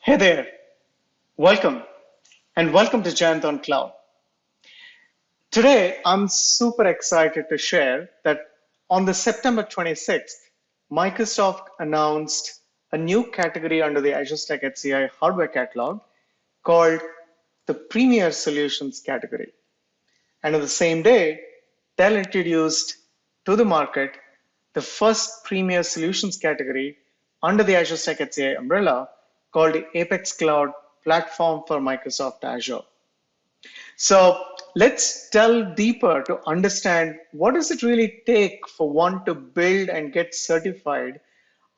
Hey there, welcome and welcome to Jayant on Cloud. Today, I'm super excited to share that on the September 26th, Microsoft announced a new category under the Azure Stack HCI hardware catalog called the Premier Solutions category. And on the same day, Dell introduced to the market the first Premier Solutions category under the Azure Stack HCI umbrella called the Apex Cloud Platform for Microsoft Azure. So let's delve deeper to understand what does it really take for one to build and get certified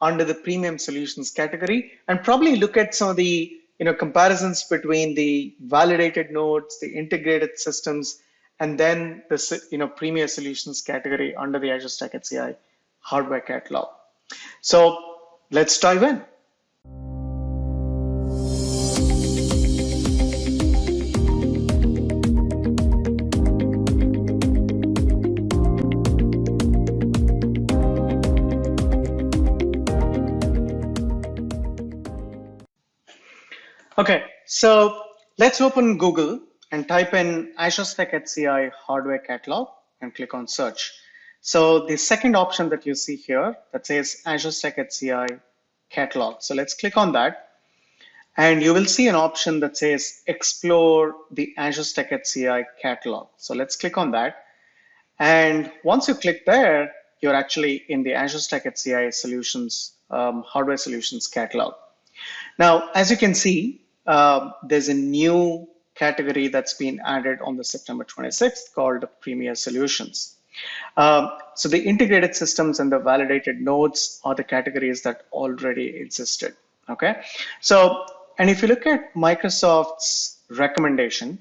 under the premium solutions category, and probably look at some of the comparisons between the validated nodes, the integrated systems, and then the premier solutions category under the Azure Stack HCI hardware catalog. So let's dive in. Okay, so let's open Google and type in Azure Stack HCI hardware catalog and click on search. So the second option that you see here that says Azure Stack HCI catalog. So let's click on that. And you will see an option that says explore the Azure Stack HCI catalog. So let's click on that. And once you click there, you're actually in the Azure Stack HCI solutions, hardware solutions catalog. Now, as you can see, there's a new category that's been added on the September 26th called Premier Solutions. So the integrated systems and the validated nodes are the categories that already existed. Okay, so and if you look at Microsoft's recommendation,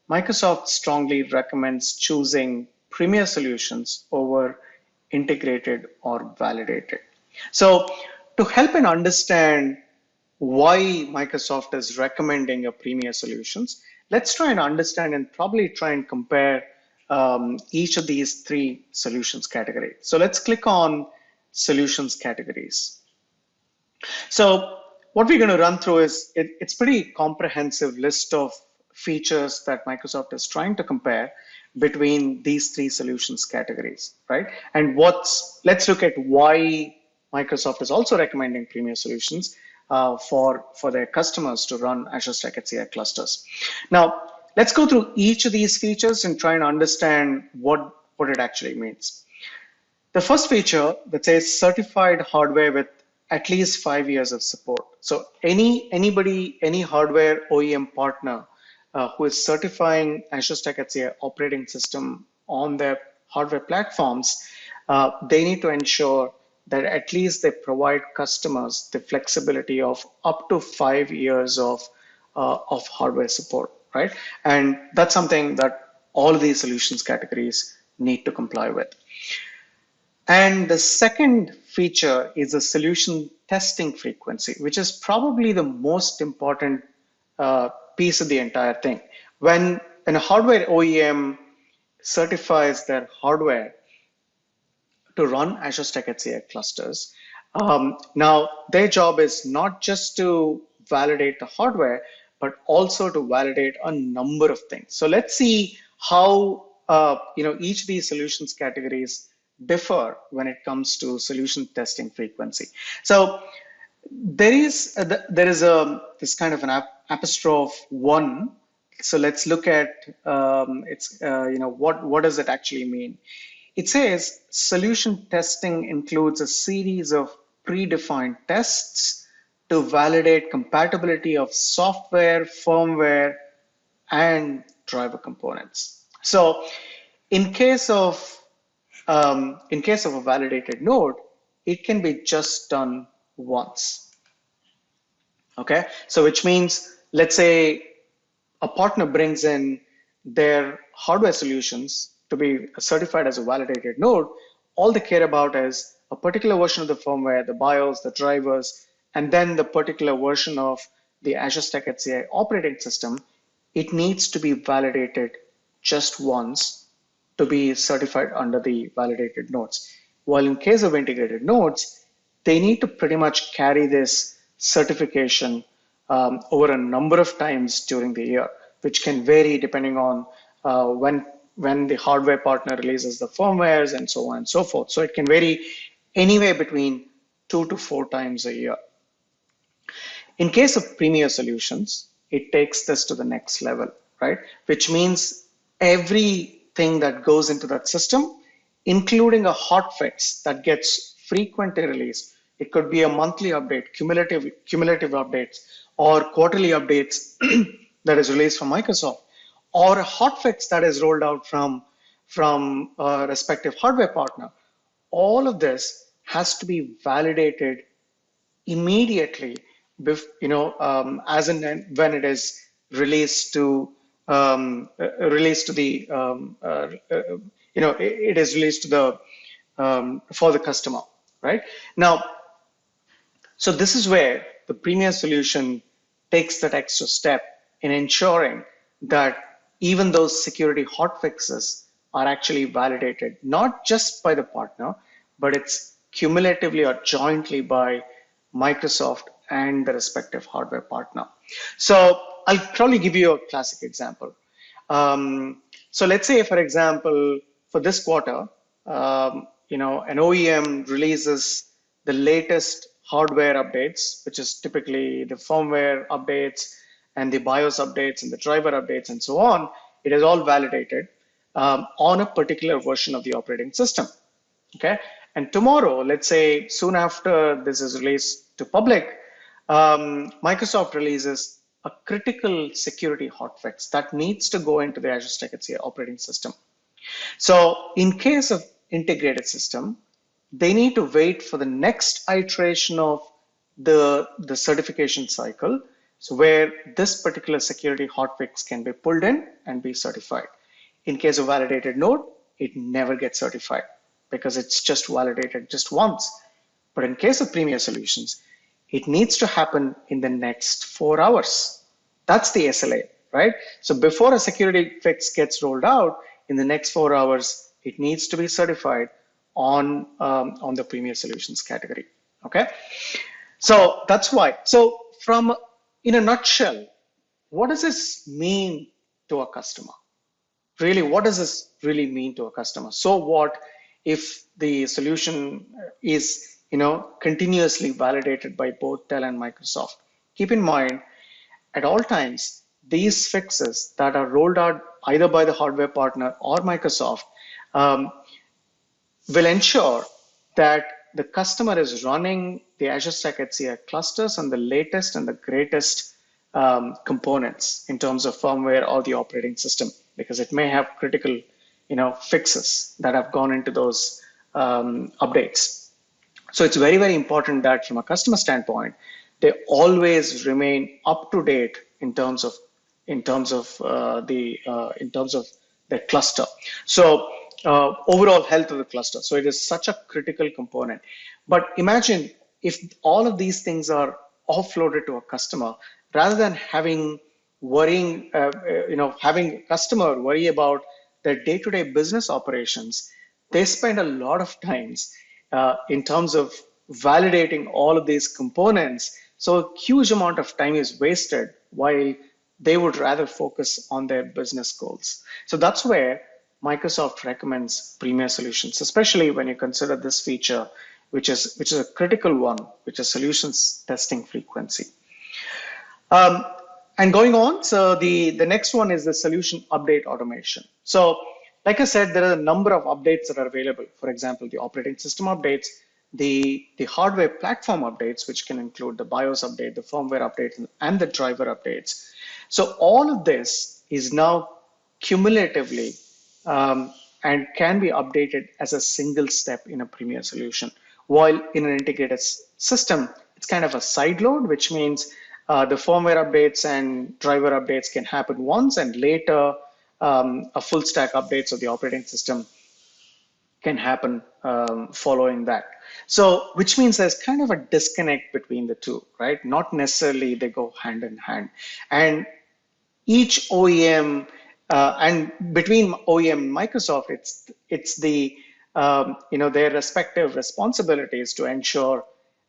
Microsoft strongly recommends choosing Premier Solutions over integrated or validated. So to help and understand why Microsoft is recommending a Premier Solutions, let's try and understand and probably try and compare each of these three solutions categories. So let's click on solutions categories. So what we're going to run through is it's pretty comprehensive list of features that Microsoft is trying to compare between these three solutions categories, right? And let's look at why Microsoft is also recommending Premier Solutions for their customers to run Azure Stack HCI clusters. Now, let's go through each of these features and try and understand what it actually means. The first feature that says certified hardware with at least 5 years of support. So any hardware OEM partner who is certifying Azure Stack HCI operating system on their hardware platforms, they need to ensure that at least they provide customers the flexibility of up to 5 years of hardware support, right? And that's something that all of these solutions categories need to comply with. And the second feature is a solution testing frequency, which is probably the most important piece of the entire thing. When a hardware OEM certifies their hardware to run Azure Stack HCI clusters, now their job is not just to validate the hardware, but also to validate a number of things. So let's see how each of these solutions categories differ when it comes to solution testing frequency. So there is this kind of an apostrophe one. So let's look at what does it actually mean? It says solution testing includes a series of predefined tests to validate compatibility of software, firmware, and driver components. So in case of a validated node, it can be just done once. Okay, so which means, let's say a partner brings in their hardware solutions to be certified as a validated node. All they care about is a particular version of the firmware, the BIOS, the drivers, and then the particular version of the Azure Stack HCI operating system. It needs to be validated just once to be certified under the validated nodes. While in case of integrated nodes, they need to pretty much carry this certification over a number of times during the year, which can vary depending on when the hardware partner releases the firmwares and so on and so forth. So it can vary anywhere between 2 to 4 times a year. In case of premier solutions, it takes this to the next level, right? Which means everything that goes into that system, including a hotfix that gets frequently released. It could be a monthly update, cumulative updates, or quarterly updates that is released from Microsoft, or a hotfix that is rolled out from a respective hardware partner. All of this has to be validated immediately, as and when it is released to the it is released to the for the customer, right? Now, so this is where the Premier solution takes that extra step in ensuring that even those security hotfixes are actually validated, not just by the partner, but it's cumulatively or jointly by Microsoft and the respective hardware partner. So I'll probably give you a classic example. So let's say, for example, for this quarter, an OEM releases the latest hardware updates, which is typically the firmware updates and the BIOS updates and the driver updates and so on. It is all validated on a particular version of the operating system. Okay, and tomorrow, let's say soon after this is released to public, Microsoft releases a critical security hotfix that needs to go into the Azure Stack HCI operating system. So in case of integrated system, they need to wait for the next iteration of the certification cycle, so where this particular security hotfix can be pulled in and be certified. In case of validated node, it never gets certified because it's just validated just once. But in case of Premier solutions, it needs to happen in the next 4 hours. That's the SLA, right? So before a security fix gets rolled out, in the next 4 hours, it needs to be certified on the Premier solutions category. Okay, so that's why. So in a nutshell, what does this mean to a customer? Really, what does this really mean to a customer? So what if the solution is continuously validated by both Dell and Microsoft? Keep in mind, at all times, these fixes that are rolled out either by the hardware partner or Microsoft will ensure that the customer is running the Azure Stack HCI clusters and the latest and the greatest components in terms of firmware or the operating system, because it may have critical fixes that have gone into those updates. So it's very, very important that from a customer standpoint, they always remain up to date in terms of the cluster. So overall health of the cluster. So it is such a critical component. But imagine if all of these things are offloaded to a customer, rather than having a customer worry about their day-to-day business operations, they spend a lot of times in terms of validating all of these components. So a huge amount of time is wasted while they would rather focus on their business goals. So that's where Microsoft recommends Premier solutions, especially when you consider this feature, which is a critical one, which is solutions testing frequency. And going on, so the next one is the solution update automation. So like I said, there are a number of updates that are available. For example, the operating system updates, the hardware platform updates, which can include the BIOS update, the firmware updates, and the driver updates. So all of this is now cumulatively and can be updated as a single step in a Premier solution. While in an integrated system, it's kind of a side load, which means the firmware updates and driver updates can happen once, and later a full stack updates of the operating system can happen following that. So, which means there's kind of a disconnect between the two, right? Not necessarily they go hand in hand. And each OEM and between OEM and Microsoft, it's the their respective responsibilities to ensure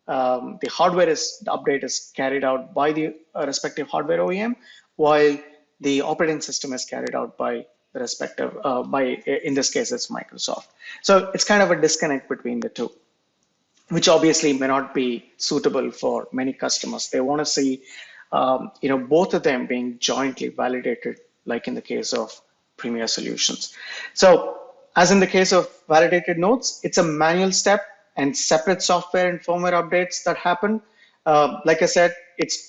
the update is carried out by the respective hardware OEM, while the operating system is carried out by the respective, in this case, it's Microsoft. So it's kind of a disconnect between the two, which obviously may not be suitable for many customers. They want to see, both of them being jointly validated, like in the case of Premier Solutions. So, as in the case of validated nodes, it's a manual step and separate software and firmware updates that happen. Like I said, it's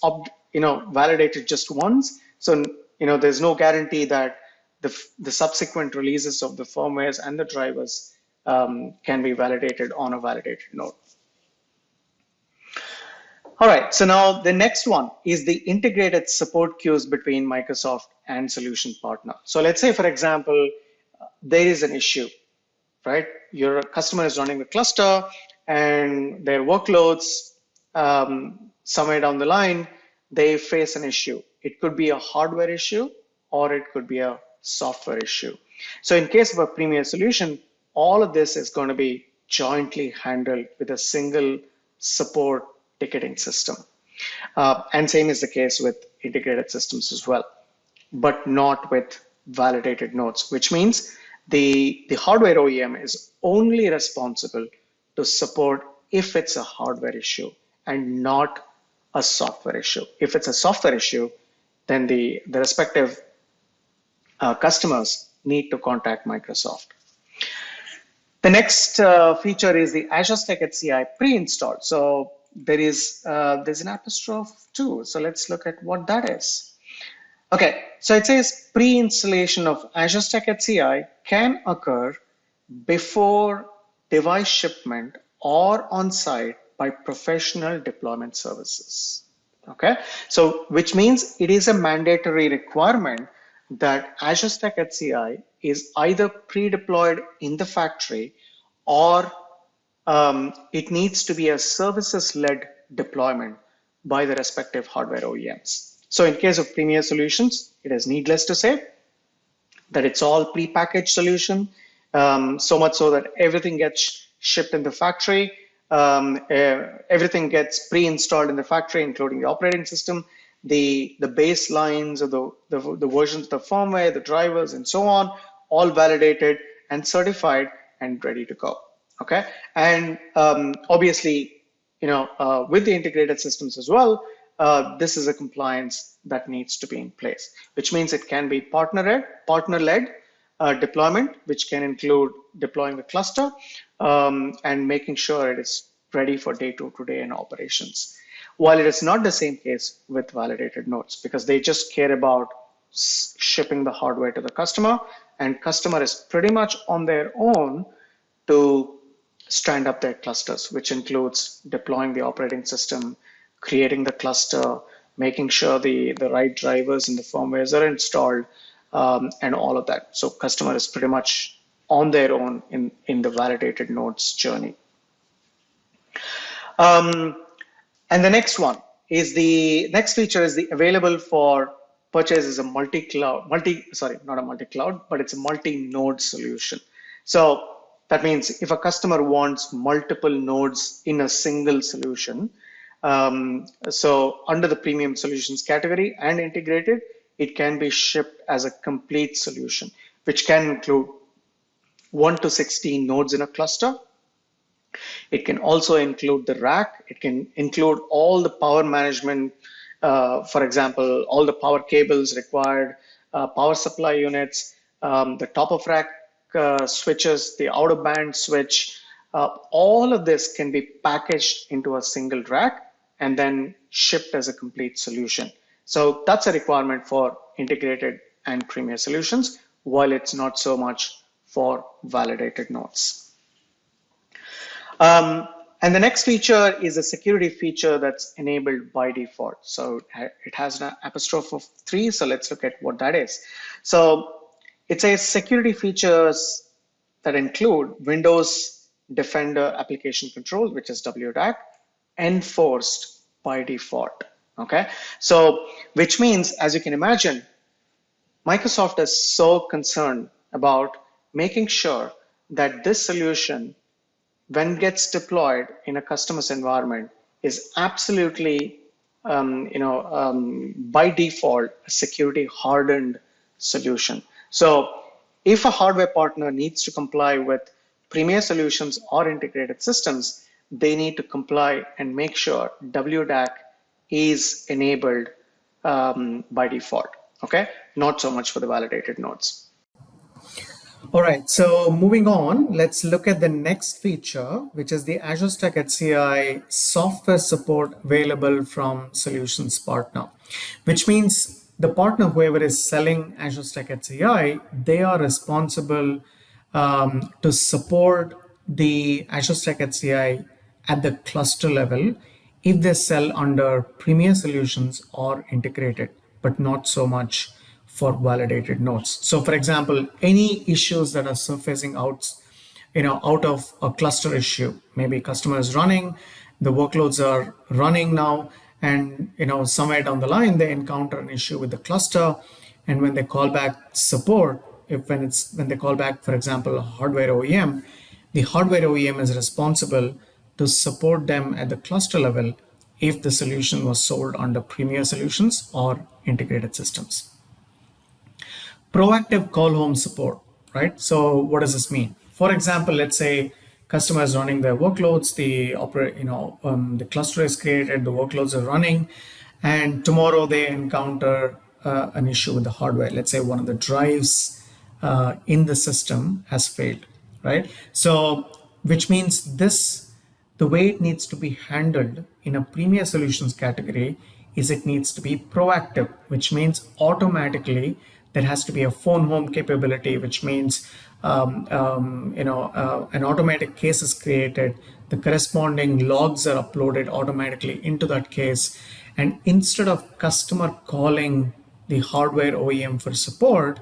validated just once, so there's no guarantee that the subsequent releases of the firmwares and the drivers can be validated on a validated node. All right, so now the next one is the integrated support queues between Microsoft and solution partner. So let's say, for example, there is an issue, right? Your customer is running the cluster and their workloads, somewhere down the line, they face an issue. It could be a hardware issue or it could be a software issue. So in case of a Premier solution, all of this is going to be jointly handled with a single support ticketing system. And same is the case with integrated systems as well, but not with validated nodes, which means the hardware OEM is only responsible to support if it's a hardware issue and not a software issue. If it's a software issue, then the respective customers need to contact Microsoft. The next feature is the Azure Stack HCI pre-installed. So there's an apostrophe too. So let's look at what that is. Okay, so it says pre-installation of Azure Stack HCI can occur before device shipment or on site by professional deployment services. Okay, so which means it is a mandatory requirement that Azure Stack HCI is either pre-deployed in the factory or it needs to be a services-led deployment by the respective hardware OEMs. So in case of Premier Solutions, it is needless to say that it's all pre-packaged solution, so much so that everything gets shipped in the factory, everything gets pre-installed in the factory, including the operating system, the baselines of the versions of the firmware, the drivers, and so on, all validated and certified and ready to go. Okay, and obviously, with the integrated systems as well, this is a compliance that needs to be in place, which means it can be partner-led deployment, which can include deploying the cluster and making sure it is ready for day-to-day in operations. While it is not the same case with validated nodes, because they just care about shipping the hardware to the customer, and customer is pretty much on their own to stand up their clusters, which includes deploying the operating system, creating the cluster, making sure the right drivers and the firmwares are installed, and all of that. So customer is pretty much on their own in the validated nodes journey. And the next one is the next feature is the available for purchase as a multi-node solution. So that means if a customer wants multiple nodes in a single solution, so under the premium solutions category and integrated, it can be shipped as a complete solution, which can include 1 to 16 nodes in a cluster. It can also include the rack. It can include all the power management, for example, all the power cables required, power supply units, the top of rack switches, the out of band switch. All of this can be packaged into a single rack and then shipped as a complete solution. So that's a requirement for integrated and premier solutions, while it's not so much for validated nodes. And the next feature is a security feature that's enabled by default. So it has an apostrophe of 3. So let's look at what that is. So it says security features that include Windows Defender Application Control, which is WDAC, enforced by default. Okay, so which means, as you can imagine, Microsoft is so concerned about making sure that this solution, when gets deployed in a customer's environment, is absolutely, by default, a security hardened solution. So if a hardware partner needs to comply with premier solutions or integrated systems, they need to comply and make sure WDAC is enabled by default. Okay, not so much for the validated nodes. All right, so moving on, let's look at the next feature, which is the Azure Stack HCI software support available from Solutions Partner, which means the partner, whoever is selling Azure Stack HCI, they are responsible to support the Azure Stack HCI at the cluster level if they sell under premier solutions or integrated, but not so much for validated nodes. So for example, any issues that are surfacing out of a cluster issue, maybe customer is running, the workloads are running now, and somewhere down the line they encounter an issue with the cluster, and when they call back support, when they call back, for example, a hardware OEM, the hardware OEM is responsible to support them at the cluster level if the solution was sold under premier solutions or integrated systems. Proactive call home support, right? So what does this mean? For example, let's say customer is running their workloads, the cluster is created, the workloads are running, and tomorrow they encounter an issue with the hardware. Let's say one of the drives in the system has failed, right? So which means the way it needs to be handled in a premier solutions category is it needs to be proactive, which means automatically there has to be a phone home capability, which means an automatic case is created, the corresponding logs are uploaded automatically into that case, and instead of customer calling the hardware OEM for support,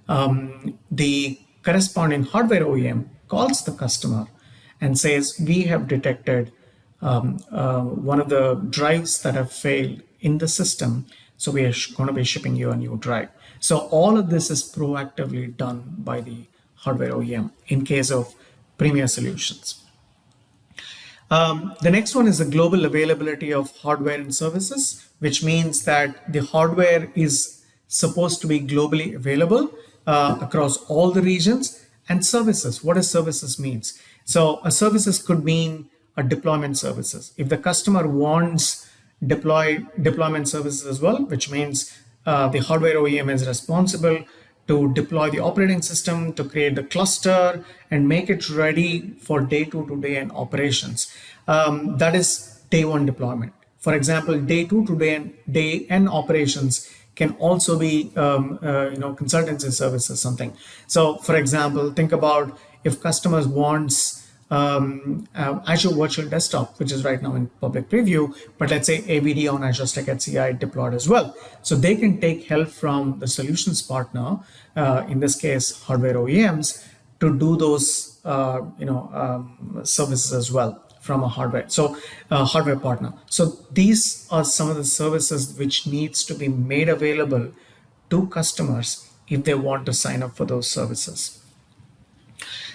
the corresponding hardware OEM calls the customer and says, we have detected one of the drives that have failed in the system, so we are going to be shipping you a new drive. So all of this is proactively done by the hardware OEM in case of premier solutions. The next one is the global availability of hardware and services, which means that the hardware is supposed to be globally available across all the regions. And services, what does services means? So a services could mean a deployment services. If the customer wants deployment services as well, which means the hardware OEM is responsible to deploy the operating system, to create the cluster and make it ready for day 2 to day N operations. That is day 1 deployment. For example, day 2 to day N operations can also be consultancy services, something. So for example, think about if customers wants Azure Virtual Desktop, which is right now in public preview, but let's say AVD on Azure Stack HCI deployed as well. So they can take help from the solutions partner, in this case, hardware OEMs, to do those services as well from a hardware partner. So these are some of the services which needs to be made available to customers if they want to sign up for those services.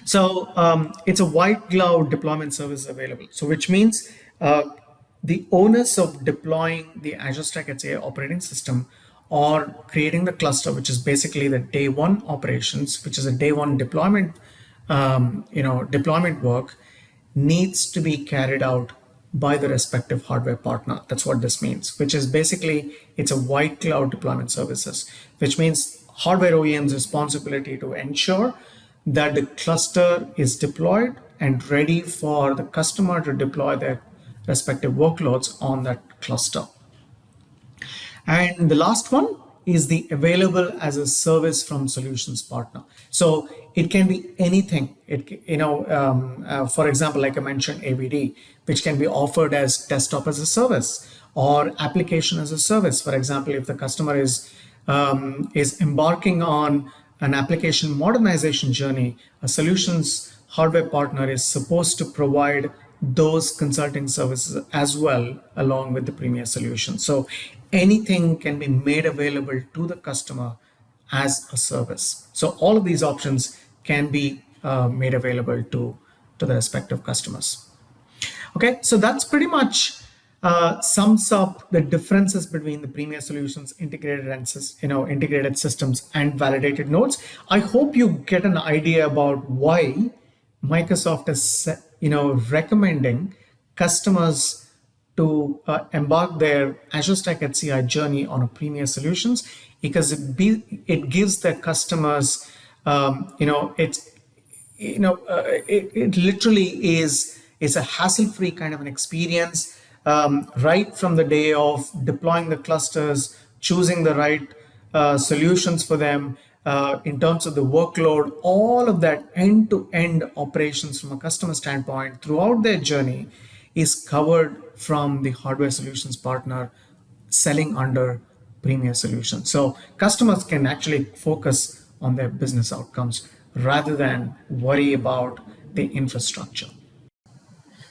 So it's a white glove deployment service available. So which means the onus of deploying the Azure Stack HCI operating system or creating the cluster, which is basically the day 1 operations, which is a day 1 deployment, deployment work, needs to be carried out by the respective hardware partner. That's what this means, which is basically it's a white cloud deployment services, which means hardware OEM's responsibility to ensure that the cluster is deployed and ready for the customer to deploy their respective workloads on that cluster. And the last one is the available as a service from solutions partner. So it can be anything. For example, like I mentioned, AVD, which can be offered as desktop as a service or application as a service. For example, if the customer is embarking on an application modernization journey, a solutions hardware partner is supposed to provide those consulting services as well along with the premier solution. So anything can be made available to the customer as a service. So all of these options can be made available to the respective customers. Okay, so that's pretty much sums up the differences between the premier solutions, integrated and integrated systems, and validated nodes. I hope you get an idea about why Microsoft is recommending customers to embark their Azure Stack HCI journey on a premier solutions, because it gives their customers it's it literally is a hassle-free kind of an experience, right from the day of deploying the clusters, choosing the right solutions for them, in terms of the workload, all of that end-to-end operations from a customer standpoint throughout their journey is covered from the hardware solutions partner selling under premier solutions. So customers can actually focus on their business outcomes rather than worry about the infrastructure.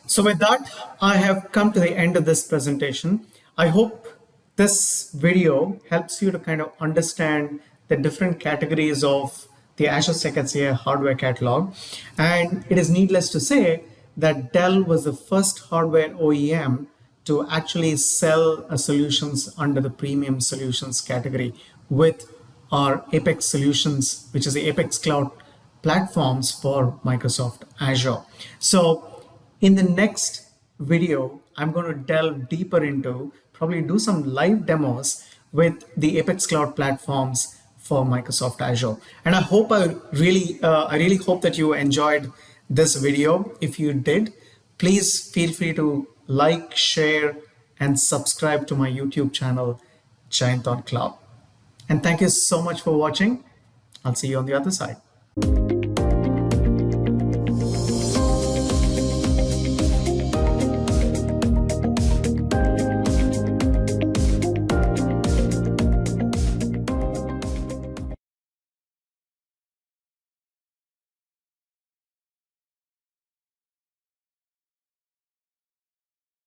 So with that, I have come to the end of this presentation. I hope this video helps you to kind of understand the different categories of the Azure Stack HCI hardware catalog. And it is needless to say that Dell was the first hardware OEM to actually sell solutions under the premium solutions category with our Apex solutions, which is the Apex Cloud platforms for Microsoft Azure. So in the next video, I'm going to delve deeper into, probably do some live demos with the Apex Cloud platforms for Microsoft Azure. And I really hope that you enjoyed this video. If you did, please feel free to like, share, and subscribe to my YouTube channel, Giant on Cloud. And thank you so much for watching. I'll see you on the other side.